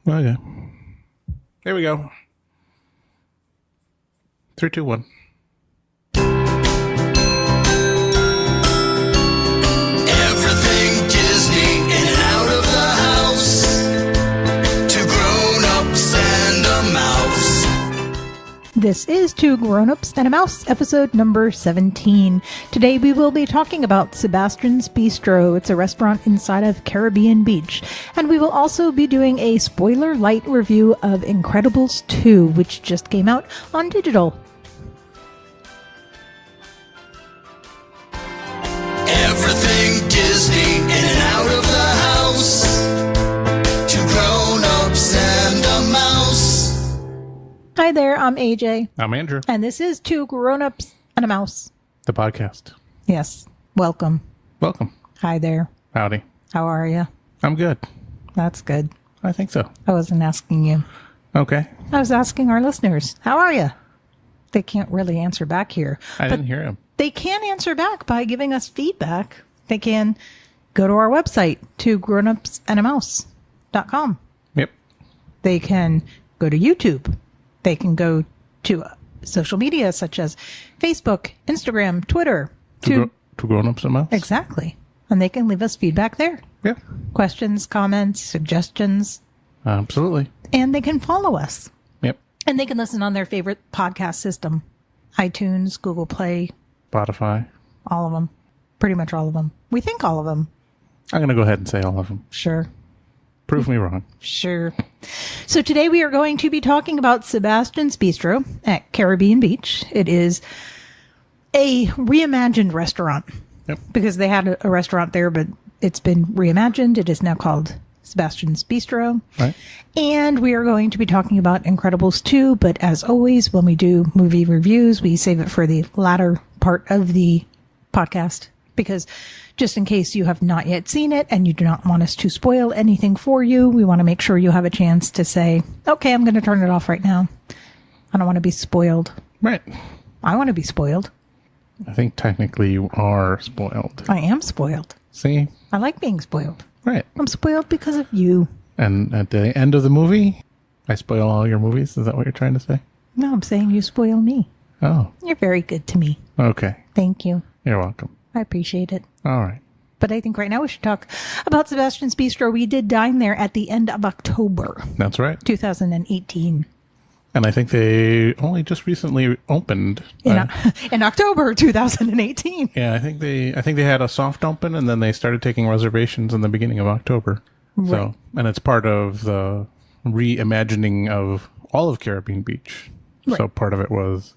Okay. Here we go. 3, 2, 1. Everything Disney in and out of the house. 2 grown-ups and a mouse. This is Two Grown-Ups and a Mouse, episode number 17. Today we will be talking about Sebastian's Bistro. It's a restaurant inside of Caribbean Beach. And we will also be doing a spoiler light review of Incredibles 2, which just came out on digital. Everything Disney in and out of the house. 2 grown-ups and a mouse. Hi there, I'm AJ. I'm Andrew. And this is Two Grown-Ups and a Mouse. The podcast. Yes, welcome. Welcome. Hi there. Howdy. How are you? I'm good. That's good. I think so. I wasn't asking you. Okay. I was asking our listeners, how are you? They can't really answer back here. I didn't hear him. They can answer back by giving us feedback. They can go to our website, twogrownupsandamouse.com. Yep. They can go to YouTube. They can go to social media such as Facebook, Instagram, Twitter. Two grown-ups and a mouse? Exactly. And they can leave us feedback there. Yeah. Questions, comments, suggestions. Absolutely. And they can follow us. Yep. And they can listen on their favorite podcast system. iTunes, Google Play, Spotify. all of them. Pretty much all of them. We think all of them. I'm going to go ahead and say all of them. Sure. Prove me wrong. Sure. So today we are going to be talking about Sebastian's Bistro at Caribbean Beach. It is a reimagined restaurant. Yep. Because they had a restaurant there, but it's been reimagined. It is now called Sebastian's Bistro. Right. And we are going to be talking about Incredibles 2, but as always, when we do movie reviews, we save it for the latter part of the podcast, because just in case you have not yet seen it and you do not want us to spoil anything for you, we want to make sure you have a chance to say, okay, I'm going to turn it off right now. I don't want to be spoiled. Right. I want to be spoiled. I think technically you are spoiled. I am spoiled. See? I like being spoiled. Right. I'm spoiled because of you. And at the end of the movie, I spoil all your movies? Is that what you're trying to say? No, I'm saying you spoil me. Oh. You're very good to me. Okay. Thank you. You're welcome. I appreciate it. All right. But I think right now we should talk about Sebastian's Bistro. We did dine there at the end of October That's right. 2018. And I think they only just recently opened. In October 2018. Yeah, I think they had a soft open, and then they started taking reservations in the beginning of October. Right. So, and it's part of the reimagining of all of Caribbean Beach. Right. So part of it was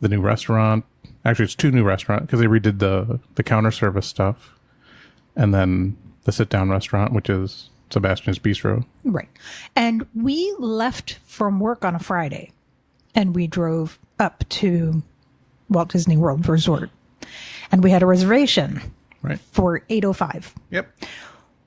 the new restaurant. Actually, it's 2 new restaurants because they redid the counter service stuff, and then the sit down restaurant, which is Sebastian's Bistro. Right. And we left from work on a Friday, and we drove up to Walt Disney World Resort, and we had a reservation for 8:05. Yep.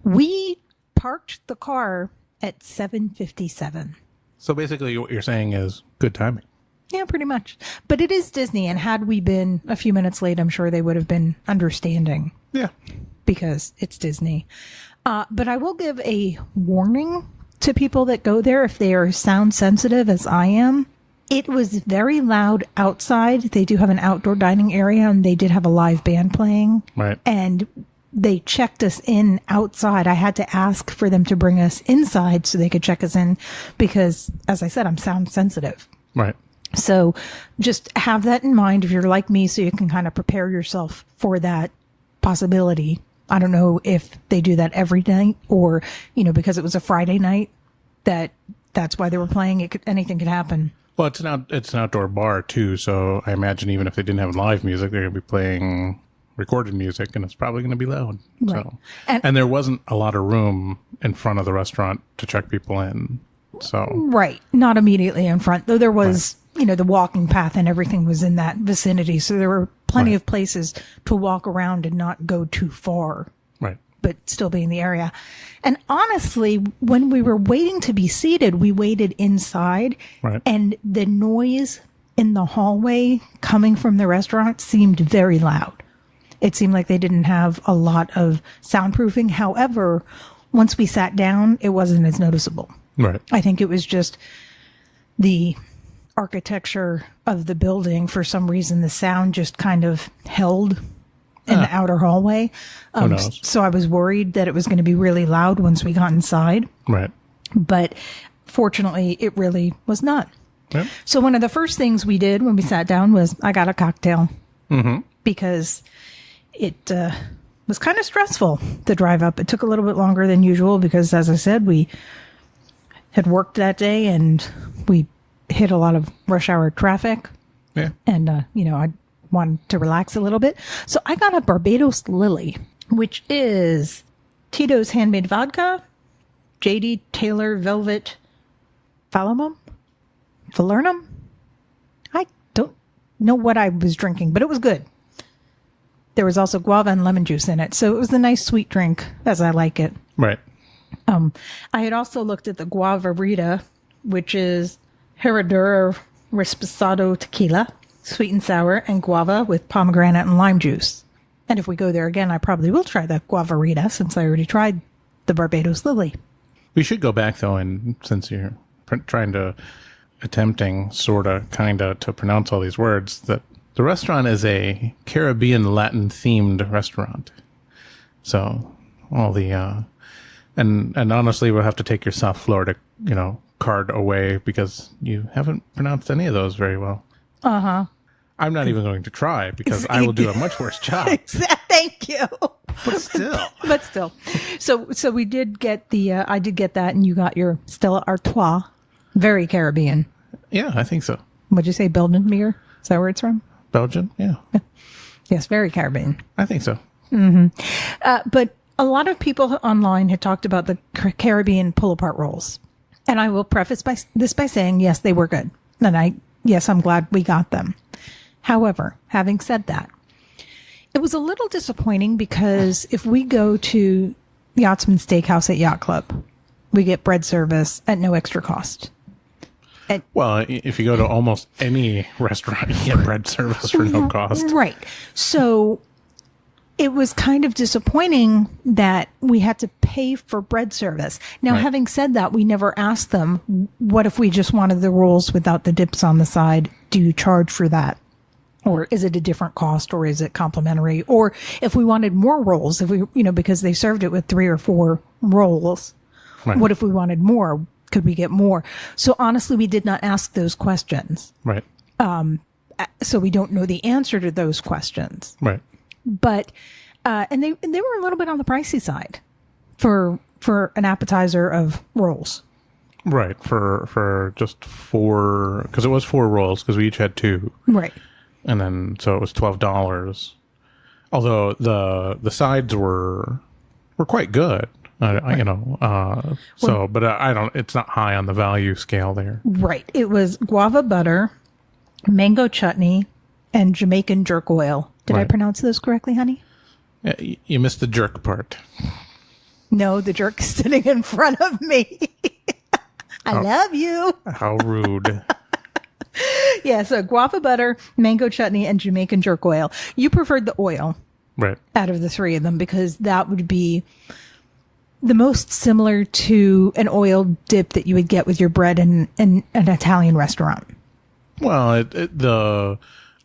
We parked the car at 7:57. So basically what you're saying is good timing. Yeah, pretty much. But it is Disney, and had we been a few minutes late, I'm sure they would have been understanding. Yeah. Because it's Disney. But I will give a warning to people that go there if they are sound sensitive, as I am. It was very loud outside. They do have an outdoor dining area, and they did have a live band playing. Right. And they checked us in outside. I had to ask for them to bring us inside so they could check us in because, as I said, I'm sound sensitive. Right. So just have that in mind if you're like me, so you can kind of prepare yourself for that possibility. I don't know if they do that every night or, because it was a Friday night, that's why they were playing. Anything could happen. Well, it's an outdoor bar too, so I imagine even if they didn't have live music, they're going to be playing recorded music, and it's probably going to be loud. Right. So, and there wasn't a lot of room in front of the restaurant to check people in. So right, not immediately in front, though there was, the walking path and everything was in that vicinity, so there were plenty of places to walk around and not go too far. Right. But still be in the area. And honestly, when we were waiting to be seated, we waited inside. Right. And the noise in the hallway coming from the restaurant seemed very loud. It seemed like they didn't have a lot of soundproofing. However, once we sat down, it wasn't as noticeable. Right. I think it was just the architecture of the building. For some reason, the sound just kind of held in the outer hallway. Who knows? So I was worried that it was going to be really loud once we got inside. Right. But fortunately, it really was not. Yep. So one of the first things we did when we sat down was I got a cocktail because it was kind of stressful, the drive up. It took a little bit longer than usual because, as I said, we had worked that day and we hit a lot of rush hour traffic. Yeah. And, I wanted to relax a little bit. So I got a Barbados Lily, which is Tito's Handmade Vodka, J.D. Taylor Velvet Falernum. I don't know what I was drinking, but it was good. There was also guava and lemon juice in it. So it was a nice sweet drink, as I like it. Right. I had also looked at the Guava Rita, which is Herradura Reposado Tequila, sweet and sour, and guava with pomegranate and lime juice. And if we go there again, I probably will try the Guava Rita since I already tried the Barbados Lily. We should go back, though, and since you're attempting, sort of, kind of, to pronounce all these words, that the restaurant is a Caribbean Latin-themed restaurant. So, all the, and honestly, we'll have to take your South Florida, card away because you haven't pronounced any of those very well. Uh-huh. I'm not even going to try because I will do a much worse job. Thank you. But still. So we did get I did get that, and you got your Stella Artois. Very Caribbean. Yeah, I think so. What'd you say, Belgian beer? Is that where it's from? Belgian? Yeah. Yes, very Caribbean. I think so. But a lot of people online had talked about the Caribbean pull-apart rolls. And I will preface this by saying, yes, they were good. And I'm glad we got them. However, having said that, it was a little disappointing because if we go to Yachtsman Steakhouse at Yacht Club, we get bread service at no extra cost. Well, if you go to almost any restaurant, you get bread service for no cost. Right. So it was kind of disappointing that we had to pay for bread service. Now, Right. Having said that, we never asked them, what if we just wanted the rolls without the dips on the side? Do you charge for that? Or is it a different cost, or is it complimentary? Or if we wanted more rolls, if we, because they served it with 3 or 4 rolls, Right. what if we wanted more? Could we get more? So honestly, we did not ask those questions. Right. So we don't know the answer to those questions. Right. But, and they were a little bit on the pricey side for an appetizer of rolls. Right. For just 4, because it was 4 rolls, because we each had 2. Right. And then, so it was $12. Although the sides were quite good. But I don't, it's not high on the value scale there. Right. It was guava butter, mango chutney, and Jamaican jerk oil. Did I Right. pronounce those correctly, honey? Yeah, you missed the jerk part. No, the jerk is sitting in front of me. I love you. How rude. Yeah, so guava butter, mango chutney, and Jamaican jerk oil. You preferred the oil Right. out of the 3 of them because that would be the most similar to an oil dip that you would get with your bread in an Italian restaurant. Well,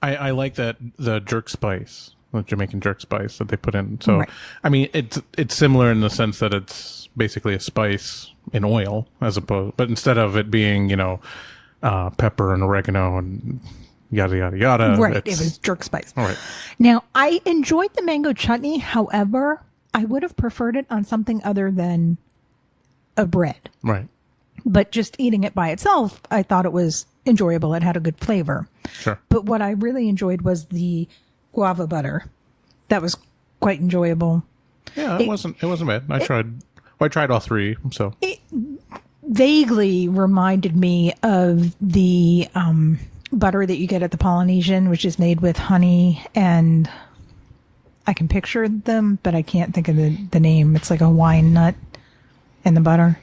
I like that the jerk spice, the Jamaican jerk spice that they put in. So, Right. I mean, it's similar in the sense that it's basically a spice in oil, as opposed, but instead of it being, pepper and oregano and yada yada yada. Right, it was jerk spice. All right. Now, I enjoyed the mango chutney. However, I would have preferred it on something other than a bread. Right. But just eating it by itself, I thought it was enjoyable. It had a good flavor. Sure. But what I really enjoyed was the guava butter. That was quite enjoyable. Yeah, it wasn't bad. I tried all 3. So It vaguely reminded me of the butter that you get at the Polynesian, which is made with honey, and I can picture them, but I can't think of the name. It's like a Hawaiian nut in the butter.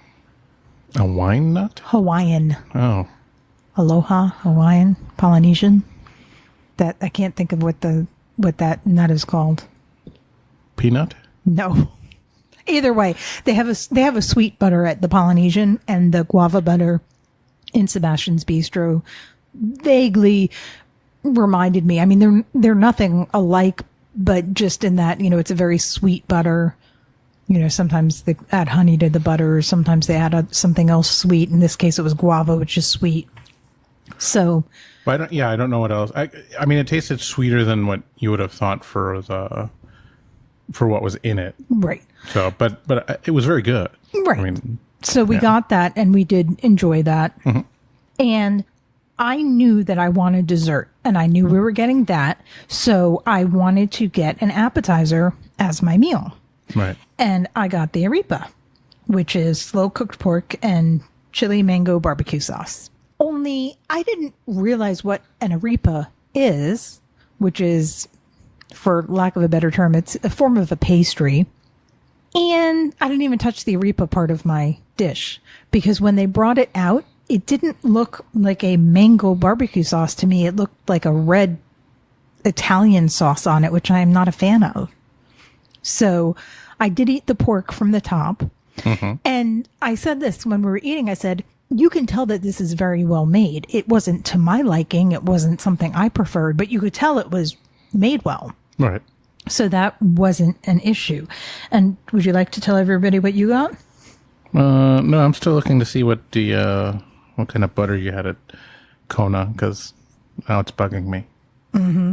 a wine nut. Hawaiian. Oh, Aloha, Hawaiian, Polynesian. That I can't think of what that nut is called. peanut. No. Either way, they have a sweet butter at the Polynesian, and the guava butter in Sebastian's Bistro vaguely reminded me. I mean, they're nothing alike, but just in that, it's a very sweet butter. Sometimes they add honey to the butter, or sometimes they add something else sweet. In this case, it was guava, which is sweet. So, I don't know what else. I mean, it tasted sweeter than what you would have thought for what was in it. Right. So, but it was very good. Right. I mean, so we got that, and we did enjoy that. Mm-hmm. And I knew that I wanted dessert, and I knew we were getting that. So I wanted to get an appetizer as my meal. Right. And I got the arepa, which is slow cooked pork and chili mango barbecue sauce. Only I didn't realize what an arepa is, which is, for lack of a better term, it's a form of a pastry. And I didn't even touch the arepa part of my dish, because when they brought it out, it didn't look like a mango barbecue sauce to me. It looked like a red Italian sauce on it, which I am not a fan of. So I did eat the pork from the top. Mm-hmm. And I said this when we were eating. I said, you can tell that this is very well made. It wasn't to my liking. It wasn't something I preferred, but you could tell it was made well. Right. So that wasn't an issue. And would you like to tell everybody what you got? No, I'm still looking to see what kind of butter you had at Kona, because now it's bugging me. Mm-hmm.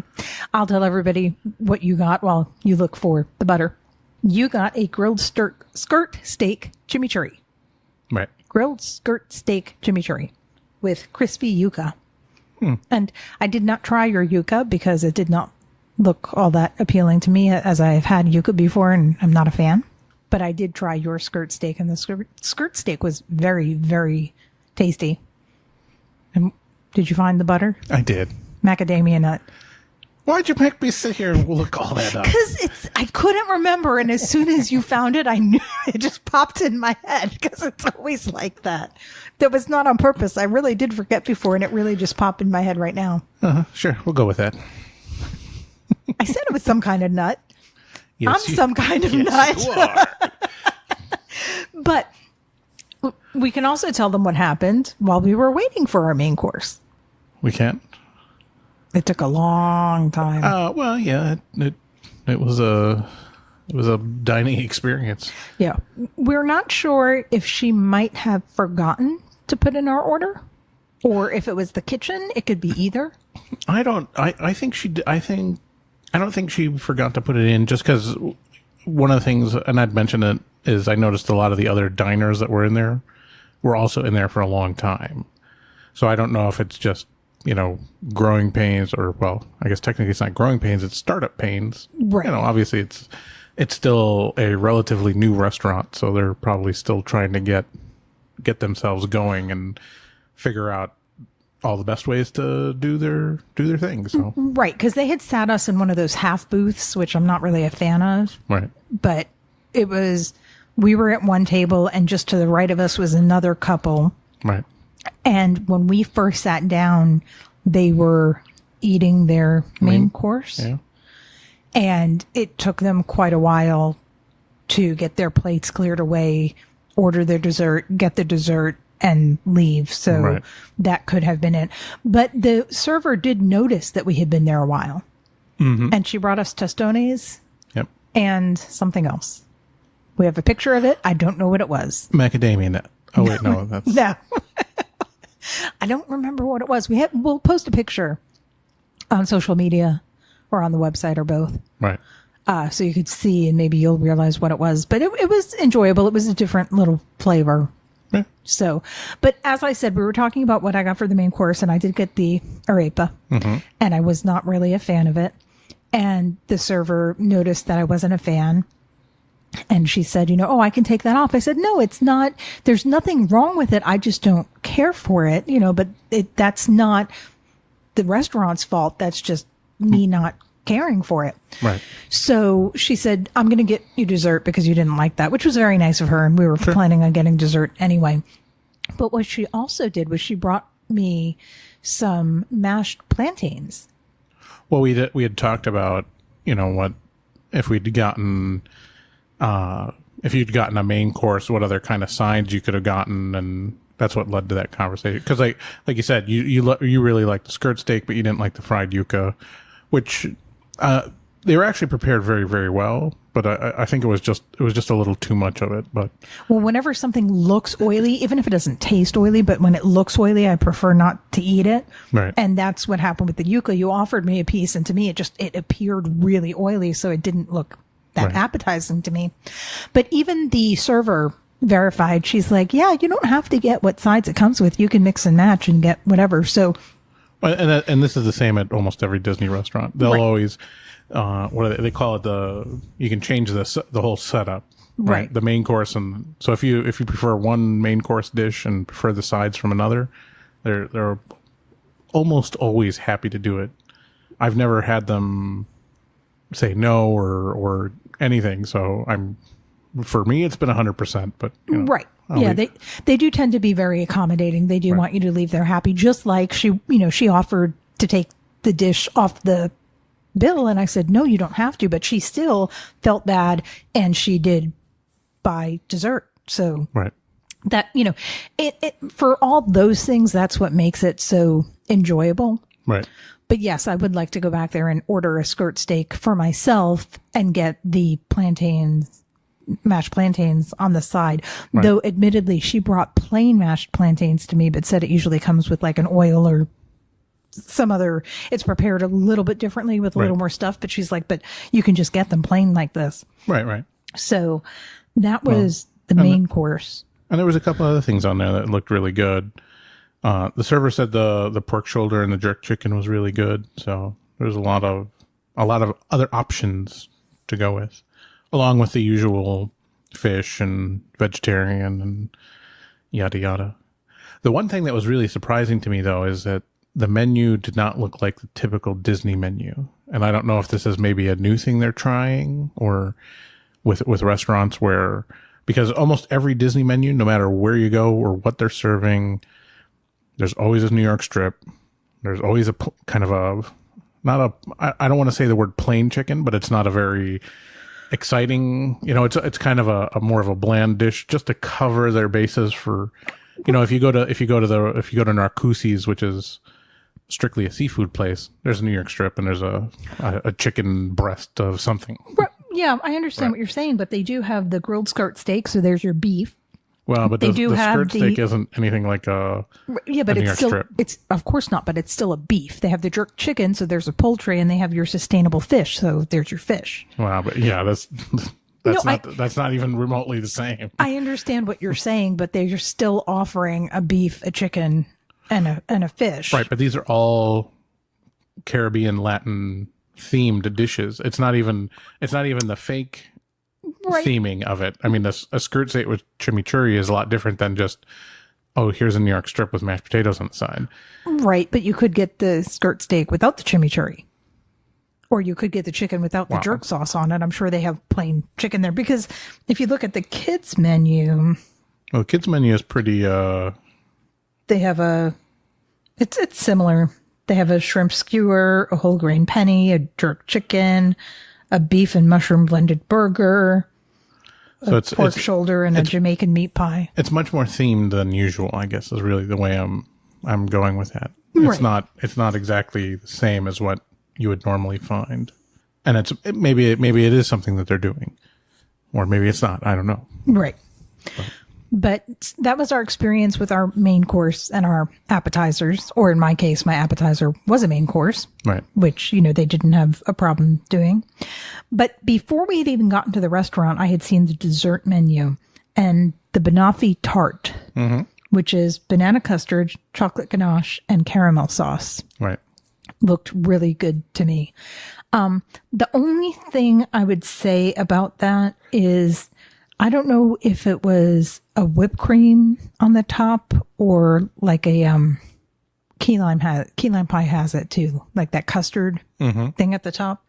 I'll tell everybody what you got while you look for the butter. You got a grilled skirt steak chimichurri. Right. Grilled skirt steak chimichurri with crispy yuca. And I did not try your yuca because it did not look all that appealing to me, as I've had yuca before and I'm not a fan. But I did try your skirt steak, and the skirt steak was very, very tasty. And did you find the butter? I did. Macadamia nut. Why'd you make me sit here and look all that up? Because I couldn't remember, and as soon as you found it, I knew it just popped in my head, because it's always like that. That was not on purpose. I really did forget before, and it really just popped in my head right now. Sure, we'll go with that. I said it was some kind of nut. Yes, I'm some kind of nut. You are. But we can also tell them what happened while we were waiting for our main course. We can't? It took a long time. Well, yeah, it was a dining experience. Yeah. We're not sure if she might have forgotten to put in our order, or if it was the kitchen. It could be either. I don't think she forgot to put it in, just because one of the things, and I'd mentioned it, is I noticed a lot of the other diners that were in there were also in there for a long time. So I don't know if it's just, growing pains, or, well, I guess technically it's not growing pains, it's startup pains. Right. Obviously it's still a relatively new restaurant, so they're probably still trying to get themselves going and figure out all the best ways to do their thing. So right, because they had sat us in one of those half booths, which I'm not really a fan of. Right. But we were at one table, and just to the right of us was another couple. Right. And when we first sat down, they were eating their main course. Yeah. And it took them quite a while to get their plates cleared away, order their dessert, get the dessert, and leave. So that could have been it. But the server did notice that we had been there a while. Mm-hmm. And she brought us tostones. Yep. And something else. We have a picture of it. I don't know what it was. Macadamia nut. Oh, wait, no. That's... No. I don't remember what it was. We'll post a picture on social media or on the website, or both. Right. So you could see, and maybe you'll realize what it was. But it was enjoyable. It was a different little flavor. Yeah. So, but as I said, we were talking about what I got for the main course, and I did get the arepa, and I was not really a fan of it. And the server noticed that I wasn't a fan. And she said, I can take that off. I said, no, it's not. There's nothing wrong with it. I just don't care for it, but that's not the restaurant's fault. That's just me not caring for it. Right. So she said, I'm going to get you dessert because you didn't like that, which was very nice of her. And we were planning on getting dessert anyway. But what she also did was she brought me some mashed plantains. Well, we had talked about, what if we'd gotten if you'd gotten a main course, what other kind of sides you could have gotten, and that's what led to that conversation. Because like you said, you really liked the skirt steak, but you didn't like the fried yuca, which they were actually prepared very, very well. But I think it was just a little too much of it. But well, whenever something looks oily, even if it doesn't taste oily, but when it looks oily, I prefer not to eat it. Right. And that's what happened with the yuca. You offered me a piece, and to me, it appeared really oily, so it didn't look that appetizing to me. But even the server verified, she's like, yeah, you don't have to get what sides it comes with. You can mix and match and get whatever. So, and this is the same at almost every Disney restaurant. They'll always, what do they call it? You can change the whole setup, right? The main course, and so if you prefer one main course dish and prefer the sides from another, they're almost always happy to do it. I've never had them say no or anything. So for me, it's been 100%, but right. Yeah. They do tend to be very accommodating. They do want you to leave there happy. Just like she offered to take the dish off the bill. And I said, no, you don't have to, but she still felt bad. And she did buy dessert. So that, it for all those things, that's what makes it so enjoyable. Right. But yes, I would like to go back there and order a skirt steak for myself and get the mashed plantains on the side. Right. Though admittedly, she brought plain mashed plantains to me, but said it usually comes with like an oil or some other, it's prepared a little bit differently with a little more stuff. But she's like, but you can just get them plain like this. Right. So that was the main course. And there was a couple other things on there that looked really good. The server said the pork shoulder and the jerk chicken was really good. So there's a lot of other options to go with, along with the usual fish and vegetarian and yada yada. The one thing that was really surprising to me, though, is that the menu did not look like the typical Disney menu. And I don't know if this is maybe a new thing they're trying or with restaurants because almost every Disney menu, no matter where you go or what they're serving, there's always a New York strip. There's always a kind of I don't want to say the word plain chicken, but it's not a very exciting, it's kind of a more of a bland dish just to cover their bases for, if you go to Narcoossee's, which is strictly a seafood place, there's a New York strip and there's a chicken breast of something. Yeah, I understand what you're saying, but they do have the grilled skirt steak, so there's your beef. Well, but the skirt steak isn't anything like a but it's still strip. It's of course not, but it's still a beef. They have the jerk chicken, so there's a poultry, and they have your sustainable fish, so there's your fish. Wow, but yeah, that's not even remotely the same. I understand what you're saying, but they're still offering a beef, a chicken, and a fish. Right, but these are all Caribbean Latin themed dishes. It's not even the fake theming of it. I mean, a skirt steak with chimichurri is a lot different than just, here's a New York strip with mashed potatoes on the side. Right, but you could get the skirt steak without the chimichurri. Or you could get the chicken without the jerk sauce on it. I'm sure they have plain chicken there. Because if you look at the kids' menu... Well, the kids' menu is pretty... They have it's similar. They have a shrimp skewer, a whole grain penny, a jerk chicken, a beef and mushroom blended burger, a pork shoulder, and a Jamaican meat pie. It's much more themed than usual, I guess, is really the way I'm going with that. It's not exactly the same as what you would normally find. And maybe it is something that they're doing. Or maybe it's not. I don't know. Right. But that was our experience with our main course and our appetizers. Or in my case, my appetizer was a main course. Right. Which, they didn't have a problem doing. But before we had even gotten to the restaurant, I had seen the dessert menu. And the banoffee tart, which is banana custard, chocolate ganache, and caramel sauce. Right. Looked really good to me. The only thing I would say about that is... I don't know if it was a whipped cream on the top or like a key lime pie has it too, like that custard thing at the top.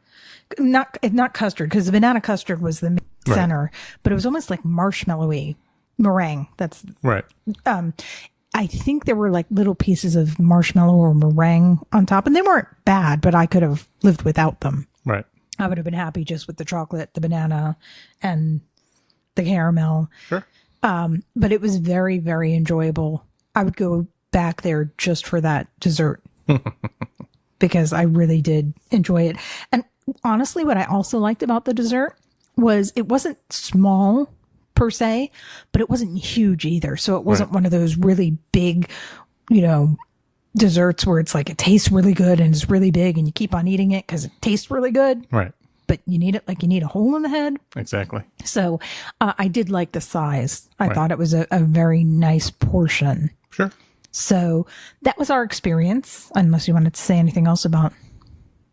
Not custard, because the banana custard was the center, but it was almost like marshmallowy meringue. That's right. I think there were like little pieces of marshmallow or meringue on top, and they weren't bad, but I could have lived without them. Right. I would have been happy just with the chocolate, the banana, and the caramel. Sure. But it was very, very enjoyable. I would go back there just for that dessert because I really did enjoy it. And honestly, what I also liked about the dessert was it wasn't small per se, but it wasn't huge either. So it wasn't one of those really big, desserts where it's like it tastes really good and it's really big and you keep on eating it because it tastes really good. Right. But you need it like you need a hole in the head. Exactly. So I did like the size. I thought it was a very nice portion. Sure. So that was our experience, unless you wanted to say anything else about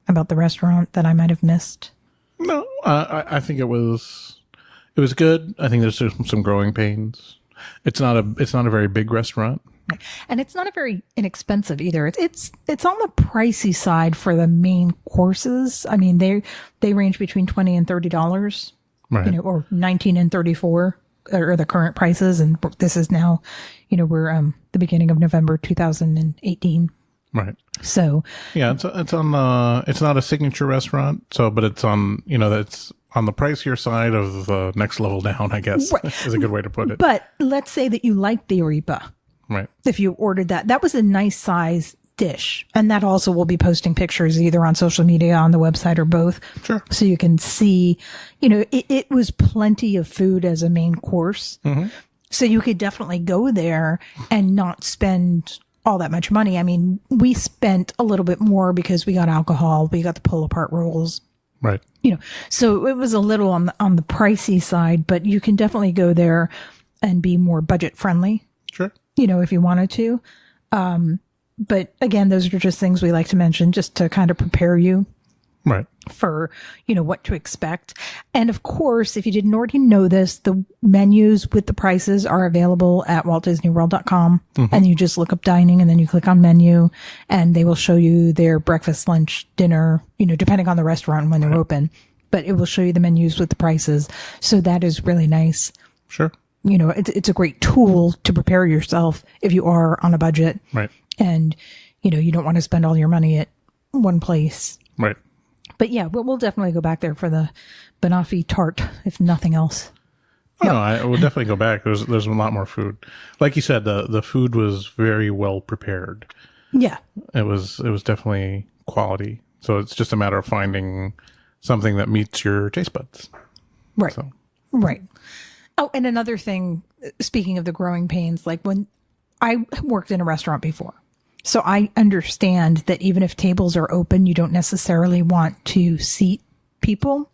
the restaurant that I might have missed. No, I think it was good. I think there's some growing pains. It's not a very big restaurant. And it's not a very inexpensive either. It's on the pricey side for the main courses. I mean, they range between $20 and $30, Right. or 19 and 34 are the current prices. And this is now, we're the beginning of November 2018. Right. So yeah, it's on it's not a signature restaurant. So, but it's on that's on the pricier side of the next level down, I guess, is a good way to put it. But let's say that you like the arepa. Right. If you ordered that was a nice size dish. And that also will be posting pictures either on social media, on the website, or both. Sure. So you can see, it was plenty of food as a main course. Mm-hmm. So you could definitely go there and not spend all that much money. I mean, we spent a little bit more because we got alcohol, we got the pull apart rolls. Right. So it was a little on the pricey side, but you can definitely go there and be more budget friendly. Sure. If you wanted to. But again, those are just things we like to mention just to kind of prepare you Right. for, what to expect. And of course, if you didn't already know this, the menus with the prices are available at waltdisneyworld.com. Mm-hmm. And you just look up dining and then you click on menu and they will show you their breakfast, lunch, dinner, depending on the restaurant when they're open. But it will show you the menus with the prices. So that is really nice. Sure. It's a great tool to prepare yourself if you are on a budget. Right. And, you don't want to spend all your money at one place. Right. But yeah, we'll definitely go back there for the banoffee tart, if nothing else. Oh, no, I will definitely go back. There's a lot more food. Like you said, the food was very well prepared. Yeah. It was definitely quality. So it's just a matter of finding something that meets your taste buds. Right. So. Right. Oh, and another thing, speaking of the growing pains, like when I worked in a restaurant before, so I understand that even if tables are open, you don't necessarily want to seat people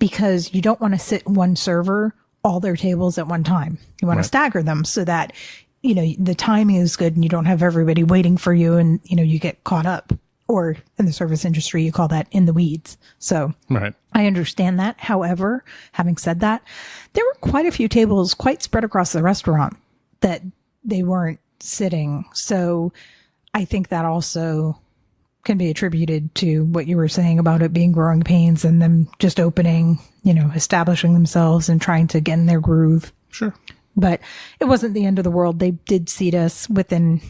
because you don't want to sit one server all their tables at one time. You want to stagger them so that, the timing is good and you don't have everybody waiting for you and, you get caught up. Or in the service industry, you call that in the weeds. So Right. I understand that. However, having said that, there were quite a few tables quite spread across the restaurant that they weren't sitting. So I think that also can be attributed to what you were saying about it being growing pains and them just opening, establishing themselves and trying to get in their groove. Sure. But it wasn't the end of the world. They did seat us within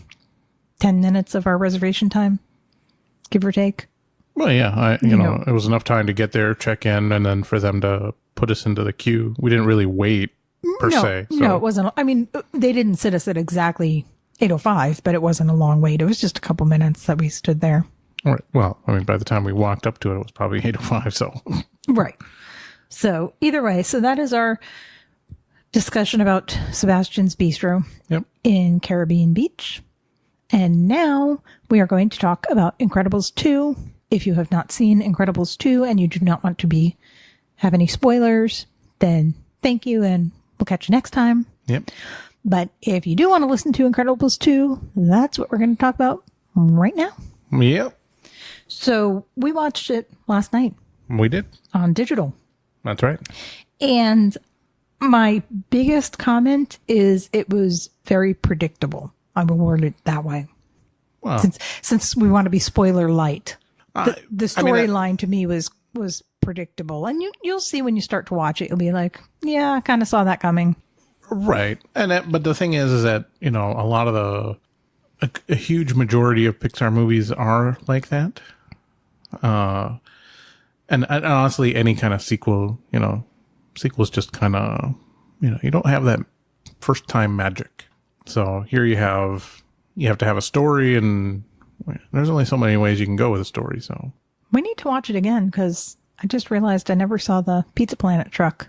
10 minutes of our reservation time, give or take. Well, yeah, it was enough time to get there, check in, and then for them to put us into the queue. We didn't really wait per se. So. No, it wasn't. I mean, they didn't sit us at exactly 8:05, but it wasn't a long wait. It was just a couple minutes that we stood there. All right. Well, I mean, by the time we walked up to it, it was probably 8:05. So. Right. So either way, so that is our discussion about Sebastian's Bistro in Caribbean Beach. And now we are going to talk about Incredibles 2. If you have not seen Incredibles 2 and you do not want to have any spoilers, then thank you and we'll catch you next time. Yep. But if you do want to listen to Incredibles 2, that's what we're going to talk about right now. Yep. So we watched it last night. We did. On digital. That's right. And my biggest comment is it was very predictable. I will word it that way. Wow. Since we want to be spoiler light, the storyline to me was predictable, and you'll see when you start to watch it, you'll be like, yeah, I kind of saw that coming. Right, but the thing is that a lot of a huge majority of Pixar movies are like that, and honestly, any kind of sequel, sequels just kind of you don't have that first time magic. So here you have to have a story, and there's only so many ways you can go with a story. So We need to watch it again because I just realized I never saw the Pizza Planet truck.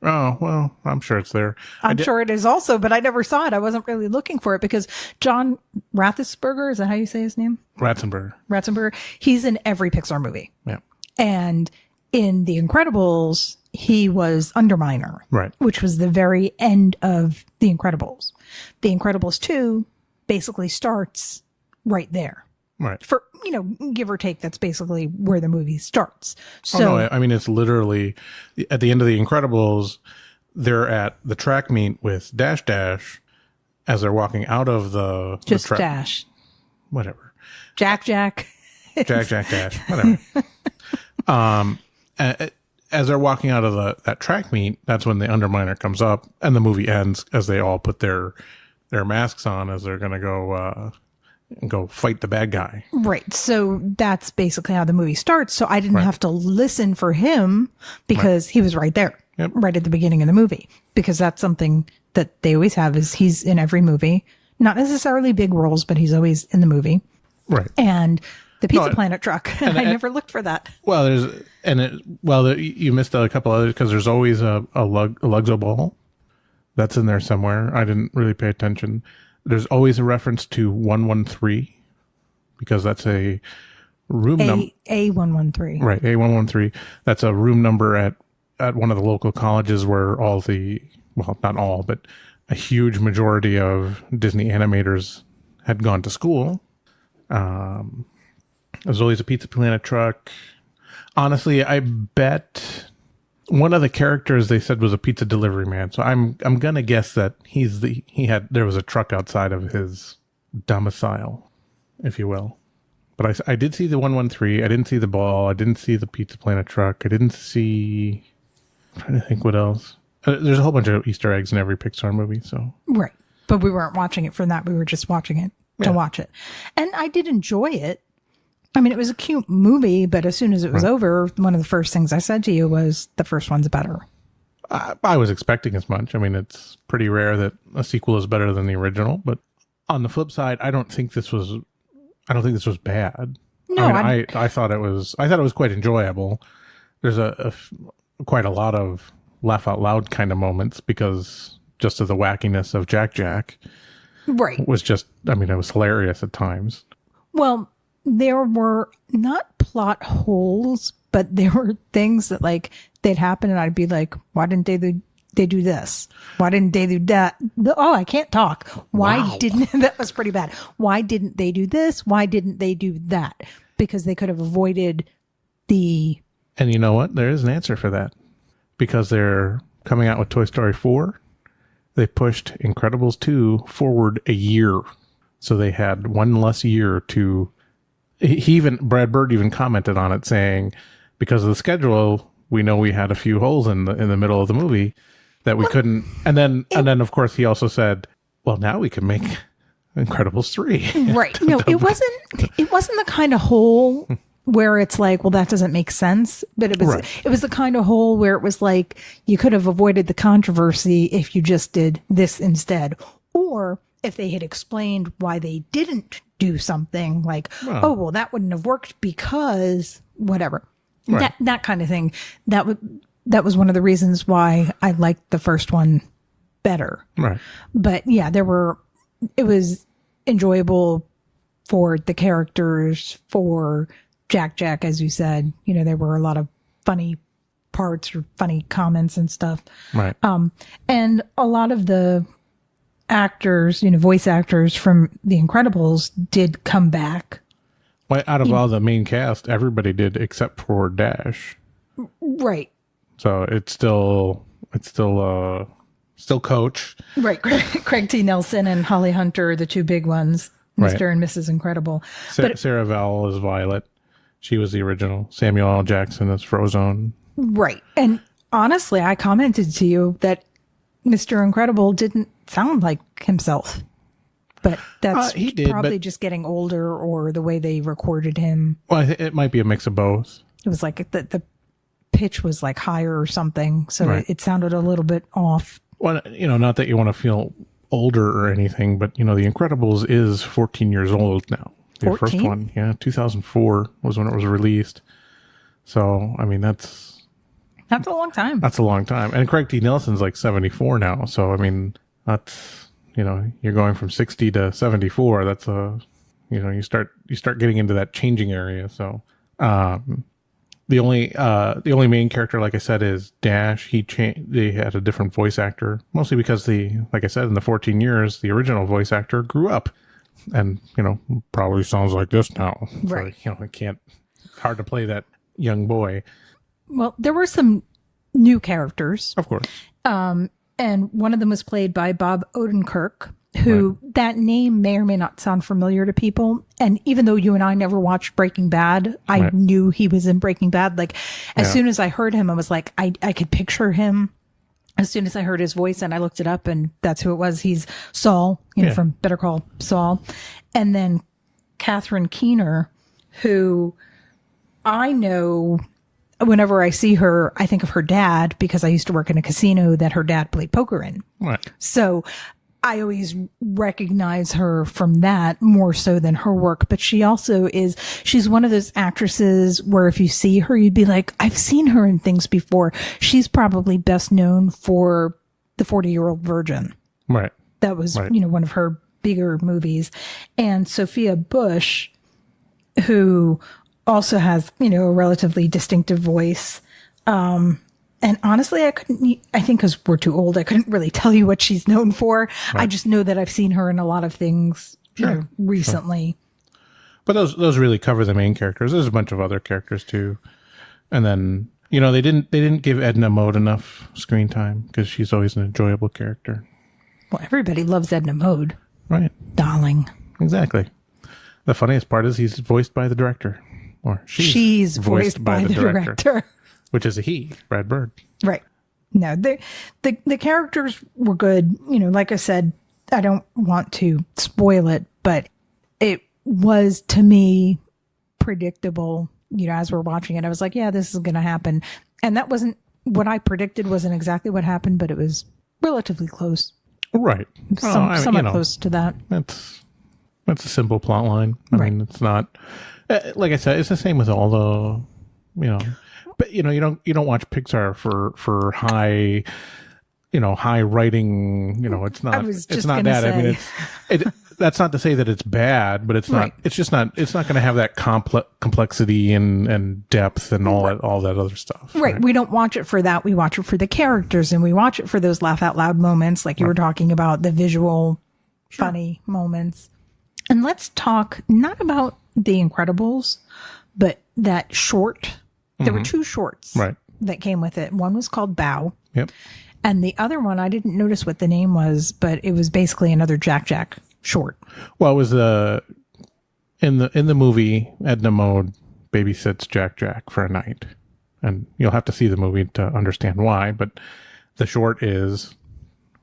Oh, well, I'm sure it's there. I'm sure it is also, but I never saw it. I wasn't really looking for it because John Rathensperger, is that how you say his name? Ratzenberger. He's in every Pixar movie. Yeah. And in The Incredibles, he was Underminer. Right. Which was the very end of The Incredibles. The Incredibles 2 basically starts right there. Right. For, give or take, that's basically where the movie starts. So, no, I mean, it's literally at the end of The Incredibles, they're at the track meet with Dash Dash as they're walking out of the just track. Dash. Whatever. Jack. Jack Dash. Whatever. As they're walking out of that track meet, that's when the Underminer comes up, and the movie ends as they all put their masks on as they're going to go fight the bad guy. Right. So that's basically how the movie starts. So I didn't have to listen for him because he was right there, right at the beginning of the movie, because that's something that they always have is he's in every movie, not necessarily big roles, but he's always in the movie. Right. And the Pizza Planet truck. And I never looked for that. Well, you missed a couple others because there's always a Lugzo ball that's in there somewhere. I didn't really pay attention. There's always a reference to 113 because that's a room number. A113. Right, A113. That's a room number at one of the local colleges where not all, but a huge majority of Disney animators had gone to school. There's always a Pizza Planet truck. Honestly, I bet one of the characters they said was a pizza delivery man. So I'm gonna guess that there was a truck outside of his domicile, if you will. But I did see the 113. I didn't see the ball. I didn't see the Pizza Planet truck. I didn't see. I'm trying to think what else. There's a whole bunch of Easter eggs in every Pixar movie. So right, but we weren't watching it for that. We were just watching it to watch it, and I did enjoy it. I mean, it was a cute movie, but as soon as it was over, one of the first things I said to you was the first one's better. I was expecting as much. I mean, it's pretty rare that a sequel is better than the original, but on the flip side, I don't think this was bad. No, I thought it was quite enjoyable. There's quite a lot of laugh out loud kind of moments because just of the wackiness of Jack. Right. Was just, I mean, it was hilarious at times. Well, there were not plot holes, but there were things that they'd happen and I'd be like, why didn't they do this? Why didn't they do that? Oh, I can't talk. Why didn't, that was pretty bad. Why didn't they do this? Why didn't they do that? Because they could have avoided the... And you know what? There is an answer for that. Because they're coming out with Toy Story 4. They pushed Incredibles 2 forward a year. So they had one less year to... Brad Bird even commented on it saying, because of the schedule, we know we had a few holes in the middle of the movie that we couldn't. And then of course he also said, well, now we can make Incredibles 3. Right. No, it wasn't the kind of hole where it's like, well, that doesn't make sense. But it was the kind of hole where it was like, you could have avoided the controversy if you just did this instead. Or if they had explained why they didn't do something like, that wouldn't have worked because whatever, that kind of thing. That was one of the reasons why I liked the first one better. Right. But yeah, it was enjoyable for the characters, for Jack, as you said. There were a lot of funny parts or funny comments and stuff. Right. And a lot of the actors, voice actors from The Incredibles did come back. Well, out of all the main cast, everybody did except for Dash. Right. So it's still Coach. Right. Craig T. Nelson and Holly Hunter, the two big ones, Mr. and Mrs. Incredible. Sarah Vowell is Violet. She was the original. Samuel L. Jackson is Frozone. Right. And honestly, I commented to you that Mr. Incredible didn't sound like himself. But that's probably just getting older or the way they recorded him. Well, it might be a mix of both. It was like the pitch was like higher or something. So it sounded a little bit off. Well, not that you want to feel older or anything, but The Incredibles is 14 years old now. The 14? first one, 2004 was when it was released. So, I mean, that's a long time. That's a long time. And Craig T. Nelson's like 74 now. So, I mean, that's, you're going from 60 to 74. That's you start getting into that changing area. So, the only main character, like I said, is Dash. They had a different voice actor, mostly because like I said, in the 14 years, the original voice actor grew up and, probably sounds like this now. Right. So, hard to play that young boy. Well, there were some new characters. Of course. And one of them was played by Bob Odenkirk, who that name may or may not sound familiar to people. And even though you and I never watched Breaking Bad, I knew he was in Breaking Bad. Like as soon as I heard him, I was like, I could picture him as soon as I heard his voice, and I looked it up and that's who it was. He's Saul, from Better Call Saul. And then Catherine Keener, who I know whenever I see her, I think of her dad because I used to work in a casino that her dad played poker in. Right. So I always recognize her from that more so than her work. But she also she's one of those actresses where if you see her, you'd be like, I've seen her in things before. She's probably best known for The 40-Year-Old Virgin. Right. That was, one of her bigger movies. And Sophia Bush, who also has, a relatively distinctive voice. And honestly, I think because we're too old, I couldn't really tell you what she's known for. Right. I just know that I've seen her in a lot of things recently. Sure. But those really cover the main characters. There's a bunch of other characters too. And then, they didn't give Edna Mode enough screen time because she's always an enjoyable character. Well, everybody loves Edna Mode. Right. Darling. Exactly. The funniest part is he's voiced by the director. Or she's voiced by the director. Which is a he, Brad Bird. Right. No, the characters were good. Like I said, I don't want to spoil it, but it was, to me, predictable. As we're watching it, I was like, yeah, this is going to happen. And that wasn't what I predicted, wasn't exactly what happened, but it was relatively close. Right. Somewhat close to that. That's a simple plot line. I mean, it's not, like I said, it's the same with all the, but you don't watch Pixar for high, high writing. It's not. It's not that. I mean, that's not to say that it's bad, but it's not. It's just not. It's not going to have that complexity and depth and all that other stuff. Right. We don't watch it for that. We watch it for the characters, and we watch it for those laugh out loud moments, like you were talking about, the visual, funny moments. And let's talk not about The Incredibles, but that short. There were two shorts that came with it. One was called Bow. Yep. And the other one, I didn't notice what the name was, but it was basically another Jack short. Well, it was in the movie, Edna Mode babysits Jack for a night. And you'll have to see the movie to understand why, but the short is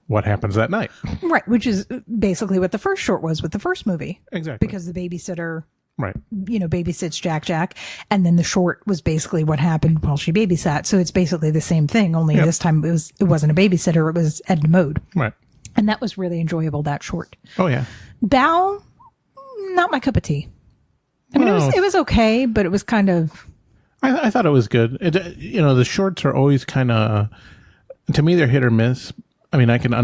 what happens that night. Right, which is basically what the first short was with the first movie. Exactly. Because the babysitter right, babysits Jack, and then the short was basically what happened while she babysat. So it's basically the same thing, only this time it wasn't a babysitter, it was Edna Mode. Right. And that was really enjoyable, that short. Oh yeah. Bow, not my cup of tea. I mean, it was okay, but it was kind of. I thought it was good. The shorts are always kind of, to me, they're hit or miss. I mean, I can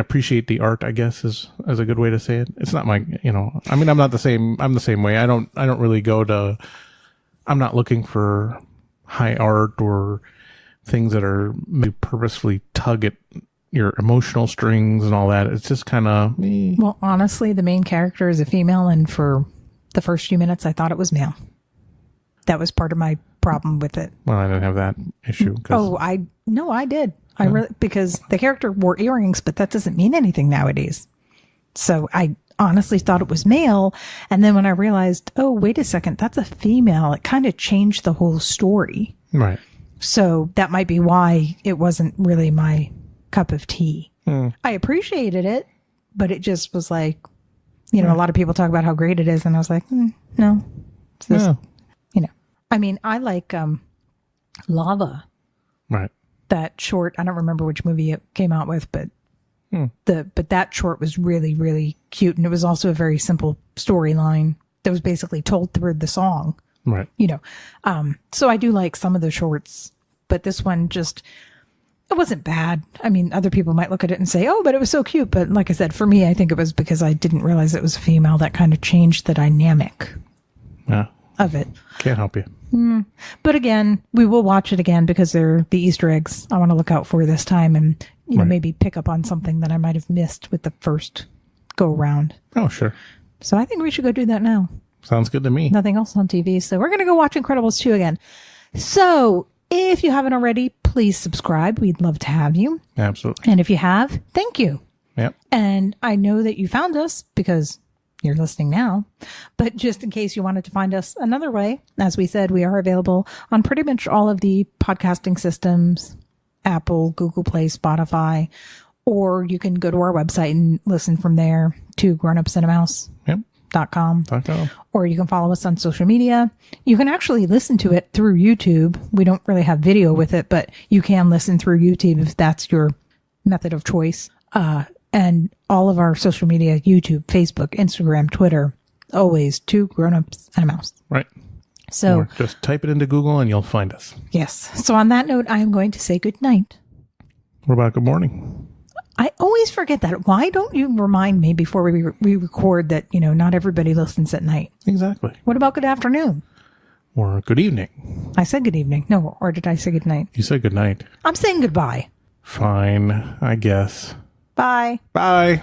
appreciate the art, I guess, is a good way to say it. It's not my, I mean, I'm the same way. I don't really I'm not looking for high art or things that are maybe purposefully tug at your emotional strings and all that. It's just kind of. Well, honestly, the main character is a female, and for the first few minutes, I thought it was male. That was part of my problem with it. Well, I didn't have that issue. I did. I really, because the character wore earrings, but that doesn't mean anything nowadays. So I honestly thought it was male. And then when I realized, oh, wait a second, that's a female, it kind of changed the whole story. Right. So that might be why it wasn't really my cup of tea. I appreciated it, but it just was like, a lot of people talk about how great it is. And I was like, no. It's just, I mean, I like Lava. Right. that short. I don't remember which movie it came out with, but but that short was really, really cute. And it was also a very simple storyline that was basically told through the song. Right. So I do like some of the shorts, but this one just, it wasn't bad. I mean, other people might look at it and say, oh, but it was so cute. But like I said, for me, I think it was because I didn't realize it was a female that kind of changed the dynamic of it. Can't help you. But again, we will watch it again because they're the Easter eggs I want to look out for this time and, maybe pick up on something that I might have missed with the first go around. Oh, sure. So I think we should go do that now. Sounds good to me. Nothing else on TV. So we're going to go watch Incredibles 2 again. So if you haven't already, please subscribe. We'd love to have you. Absolutely. And if you have, thank you. Yep. And I know that you found us because you're listening now, but just in case you wanted to find us another way, as we said, we are available on pretty much all of the podcasting systems, Apple, Google Play, Spotify, or you can go to our website and listen from there to grownupsandmouse.com. Or you can follow us on social media. You can actually listen to it through YouTube. We don't really have video with it, but you can listen through YouTube if that's your method of choice. And all of our social media, YouTube, Facebook, Instagram, Twitter, always 2 Grown-Ups and a Mouse. Right. So or just type it into Google and you'll find us. Yes. So on that note, I am going to say good night. What about good morning? I always forget that. Why don't you remind me before we record that, not everybody listens at night? Exactly. What about good afternoon? Or good evening. I said good evening. No, or did I say good night? You said good night. I'm saying goodbye. Fine, I guess. Bye. Bye.